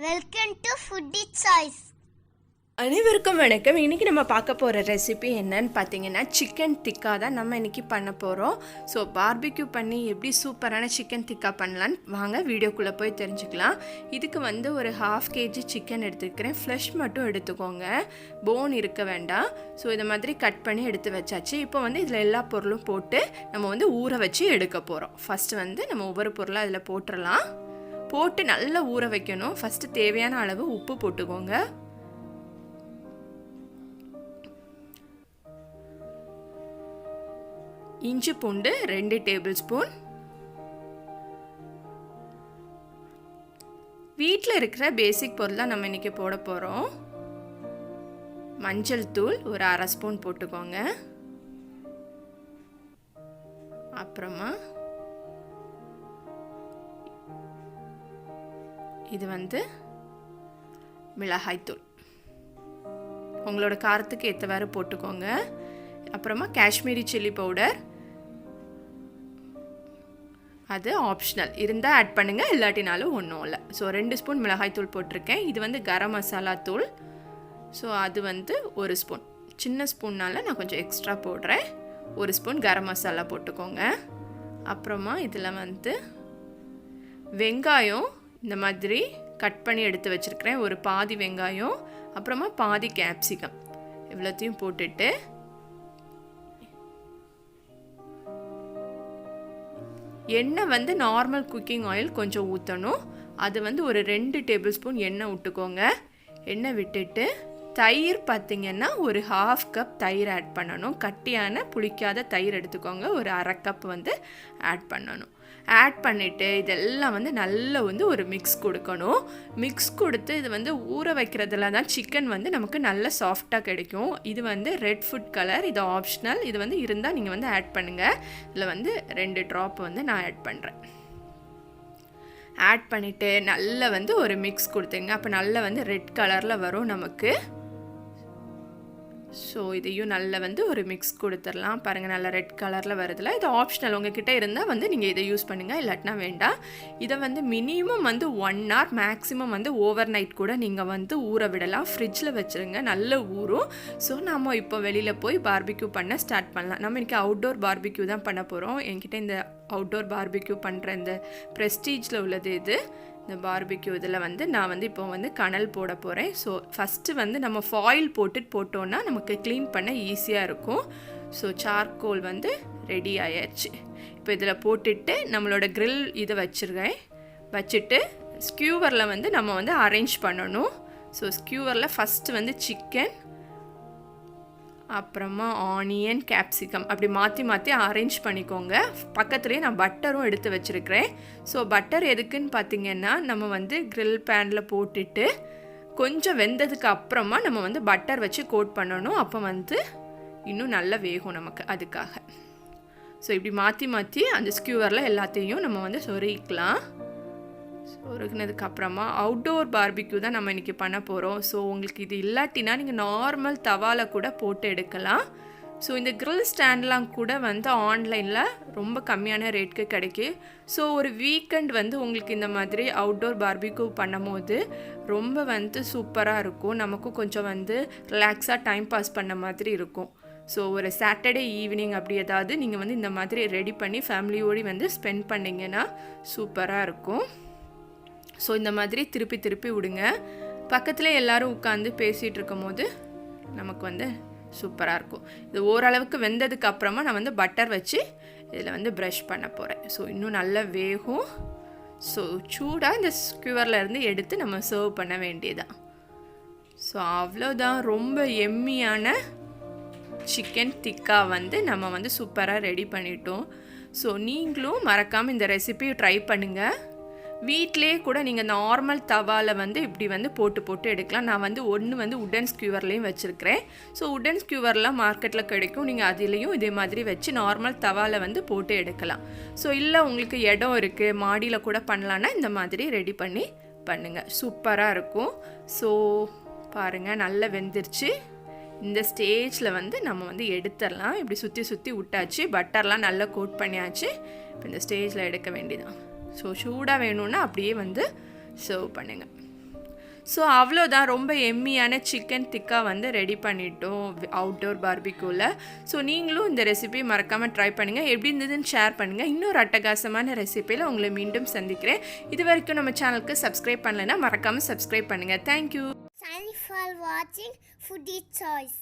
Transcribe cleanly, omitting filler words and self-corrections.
Welcome to foodie choice. அனைவருக்கும் வணக்கம். இன்றைக்கி நம்ம பார்க்க போகிற ரெசிபி என்னன்னு பார்த்தீங்கன்னா சிக்கன் டிக்கா தான் நம்ம இன்றைக்கி பண்ண போகிறோம். ஸோ பார்பிக்யூ பண்ணி எப்படி சூப்பரான சிக்கன் டிக்கா பண்ணலான்னு வாங்க வீடியோக்குள்ளே போய் தெரிஞ்சுக்கலாம். இதுக்கு ஒரு 1/2 kg சிக்கன் எடுத்துக்கிறேன். ஃப்ளஷ் மட்டும் எடுத்துக்கோங்க, போன் இருக்க வேண்டாம். ஸோ இதை மாதிரி கட் பண்ணி எடுத்து வச்சாச்சு. இப்போ இதில் எல்லா பொருளும் போட்டு நம்ம ஊற வச்சு எடுக்க போகிறோம். ஃபஸ்ட்டு நம்ம ஒவ்வொரு பொருளாக அதில் போட்டுடலாம். போட்டு நல்லா ஊற வைக்கணும். ஃபஸ்ட்டு தேவையான அளவு உப்பு போட்டுக்கோங்க. இஞ்சி பூண்டு 2 டேபிள் ஸ்பூன். வீட்டில் இருக்கிற பேசிக் பொருள் தான் நம்ம இன்றைக்கி போட போகிறோம். மஞ்சள் தூள் ஒரு 1/2 ஸ்பூன் போட்டுக்கோங்க. அப்புறமா இது மிளகாய்த்தூள் உங்களோட காரத்துக்கு ஏற்றவாறு போட்டுக்கோங்க. அப்புறமா காஷ்மீரி சில்லி பவுடர், அது ஆப்ஷனல், இருந்தால் ஆட் பண்ணுங்கள், இல்லாட்டினாலும் ஒன்றும் இல்லை. ஸோ 2 ஸ்பூன் மிளகாய்த்தூள் போட்டிருக்கேன். இது கரம் மசாலா தூள். ஸோ அது 1 ஸ்பூன். சின்ன ஸ்பூன்னால் நான் கொஞ்சம் எக்ஸ்ட்ரா போடுறேன். 1 ஸ்பூன் கரம் மசாலா போட்டுக்கோங்க. அப்புறமா இதில் வெங்காயம் இந்த மாதிரி கட் பண்ணி எடுத்து வச்சுருக்கிறேன். ஒரு பாதி வெங்காயம், அப்புறமா பாதி கேப்சிகம், இவ்வளோத்தையும் போட்டுட்டு எண்ணெய் நார்மல் குக்கிங் ஆயில் கொஞ்சம் ஊற்றணும். அது ஒரு 2 டேபிள் ஸ்பூன் எண்ணெய் விட்டுக்கோங்க. எண்ணெய் விட்டுட்டு தயிர் பார்த்திங்கன்னா ஒரு 1/2 கப் தயிர் ஆட் பண்ணணும். கட்டியான புளிக்காத தயிர் எடுத்துக்கோங்க. ஒரு 1/2 கப் ஆட் பண்ணணும். ஆட் பண்ணிவிட்டு இதெல்லாம் நல்லா ஒரு மிக்ஸ் கொடுக்கணும். மிக்ஸ் கொடுத்து இது ஊற வைக்கிறதுல தான் சிக்கன் நமக்கு நல்ல சாஃப்டாக கிடைக்கும். இது ரெட் ஃபுட் கலர், இது ஆப்ஷனல். இது இருந்தால் நீங்கள் ஆட் பண்ணுங்கள். இதில் 2 ட்ராப் நான் ஆட் பண்ணுறேன். ஆட் பண்ணிவிட்டு நல்லா ஒரு மிக்ஸ் கொடுத்துங்க. அப்போ நல்லா ரெட் கலரில் வரும் நமக்கு. ஸோ இதையும் நல்லா ஒரு மிக்ஸ் கொடுத்துடலாம். பாருங்கள், நல்லா ரெட் கலரில் வருதுல. இது ஆப்ஷனல், உங்ககிட்ட இருந்தால் நீங்கள் இதை யூஸ் பண்ணுங்கள், இல்லாட்டினா வேண்டாம். இதை minimum 1 hour, maximum over night கூட நீங்கள் ஊற விடலாம். ஃப்ரிட்ஜில் வச்சுருங்க, நல்ல ஊறும். ஸோ நம்ம இப்போ வெளியில் போய் பார்பிக்யூ பண்ண ஸ்டார்ட் பண்ணலாம். நம்ம இன்றைக்கி அவுட்டோர் பார்பிக்யூ தான் பண்ண போகிறோம். என்கிட்ட இந்த அவுட்டோர் பார்பிக்யூ பண்ணுற இந்த ப்ரெஸ்டீஜில் உள்ளது இது. இந்த பார்பிக்யூ இதில் நான் இப்போ கனல் போட போகிறேன். ஸோ ஃபஸ்ட்டு நம்ம ஃபாயில் போட்டோன்னா நமக்கு க்ளீன் பண்ண ஈஸியாக இருக்கும். ஸோ சார்கோல் ரெடி ஆயாச்சு. இப்போ இதில் போட்டுட்டு நம்மளோட க்ரில் இதை வச்சுருக்கேன். வச்சுட்டு ஸ்கியூவரில் நம்ம அரேஞ்ச் பண்ணணும். ஸோ ஸ்கியூவரில் ஃபஸ்ட்டு சிக்கன், அப்புறமா ஆனியன், கேப்சிகம் அப்படி மாற்றி மாற்றி அரேஞ்ச் பண்ணிக்கோங்க. பக்கத்துலேயே நான் பட்டரும் எடுத்து வச்சுருக்கிறேன். ஸோ பட்டர் எதுக்குன்னு பார்த்திங்கன்னா நம்ம க்ரில் பேனில் போட்டுட்டு கொஞ்சம் வெந்ததுக்கு அப்புறமா நம்ம பட்டர் வச்சு கோட் பண்ணணும். அப்போ இன்னும் நல்லா வேகும் நமக்கு, அதுக்காக. ஸோ இப்படி மாற்றி மாற்றி அந்த ஸ்கியூவரில் எல்லாத்தையும் நம்ம சொருகிக்கலாம். சொருகினதுக்கப்புறமா அவுட்டோர் பார்பிக்யூ தான் நம்ம இன்றைக்கி பண்ண போகிறோம். ஸோ உங்களுக்கு இது இல்லாட்டினா நீங்கள் நார்மல் தவால கூட போட்டு எடுக்கலாம். ஸோ இந்த க்ரில் ஸ்டாண்ட்லாம் கூட ஆன்லைனில் ரொம்ப கம்மியான ரேட்டுக்கு கிடைக்கும். ஸோ ஒரு வீக்கெண்ட் உங்களுக்கு இந்த மாதிரி அவுட்டோர் பார்பிக்யூ பண்ணும் போது ரொம்ப சூப்பராக இருக்கும். நமக்கும் கொஞ்சம் ரிலாக்ஸாக டைம் பாஸ் பண்ண மாதிரி இருக்கும். ஸோ ஒரு சாட்டர்டே ஈவினிங் அப்படி ஏதாவது நீங்கள் இந்த மாதிரி ரெடி பண்ணி ஃபேமிலியோடு ஸ்பெண்ட் பண்ணிங்கன்னா சூப்பராக இருக்கும். ஸோ இந்த மாதிரி திருப்பி திருப்பி விடுங்க. பக்கத்தில் எல்லோரும் உட்காந்து பேசிகிட்டு இருக்கும் போது நமக்கு சூப்பராக இருக்கும். இது ஓரளவுக்கு வெந்ததுக்கு அப்புறமா நான் பட்டர் வச்சு இதில் ப்ரஷ் பண்ண போகிறேன். ஸோ இன்னும் நல்லா வேகும். ஸோ சூடாக இந்த ஸ்கியூவரில் இருந்து எடுத்து நம்ம சர்வ் பண்ண வேண்டியதான். ஸோ அவ்வளோதான். ரொம்ப எம்மியான சிக்கன் டிக்கா நம்ம சூப்பராக ரெடி பண்ணிட்டோம். ஸோ நீங்களும் மறக்காமல் இந்த ரெசிபியை ட்ரை பண்ணுங்கள். வீட்டிலே கூட நீங்கள் நார்மல் தவாவில் இப்படி போட்டு போட்டு எடுக்கலாம். நான் ஒன்று உட்டன் ஸ்கியூவர்லேயும் வச்சுருக்கிறேன். ஸோ உட்டன் ஸ்கியூவர்லாம் மார்க்கெட்டில் கிடைக்கும். நீங்கள் அதிலையும் இதே மாதிரி வச்சு நார்மல் தவாவில் போட்டு எடுக்கலாம். ஸோ இல்லை உங்களுக்கு இடம் இருக்குது, மாடியில் கூட பண்ணலான்னா இந்த மாதிரி ரெடி பண்ணி பண்ணுங்கள், சூப்பராக இருக்கும். ஸோ பாருங்கள், நல்லா வெந்துருச்சு. இந்த ஸ்டேஜில் நம்ம எடுத்துடலாம். இப்படி சுற்றி சுற்றி விட்டாச்சு. பட்டர்லாம் நல்லா கோட் பண்ணியாச்சு. இப்போ இந்த ஸ்டேஜில் எடுக்க வேண்டியதான். ஸோ சூடாக வேணும்னா அப்படியே சர்வ் பண்ணுங்கள். ஸோ அவ்வளோதான், ரொம்ப எம்மியான சிக்கன் டிக்கா வந்து ரெடி பண்ணிட்டோம் அவுட்டோர் பார்பிக்யூவில். ஸோ நீங்களும் இந்த ரெசிபி மறக்காமல் ட்ரை பண்ணுங்கள், எப்படி இருந்ததுன்னு ஷேர் பண்ணுங்கள். இன்னொரு அட்டகாசமான ரெசிபியில் உங்களை மீண்டும் சந்திக்கிறேன். இது வரைக்கும் நம்ம சேனலுக்கு சப்ஸ்கிரைப் பண்ணலைன்னா மறக்காமல் சப்ஸ்கிரைப் பண்ணுங்கள். Thank you. Thank you for watching Foodie Choice.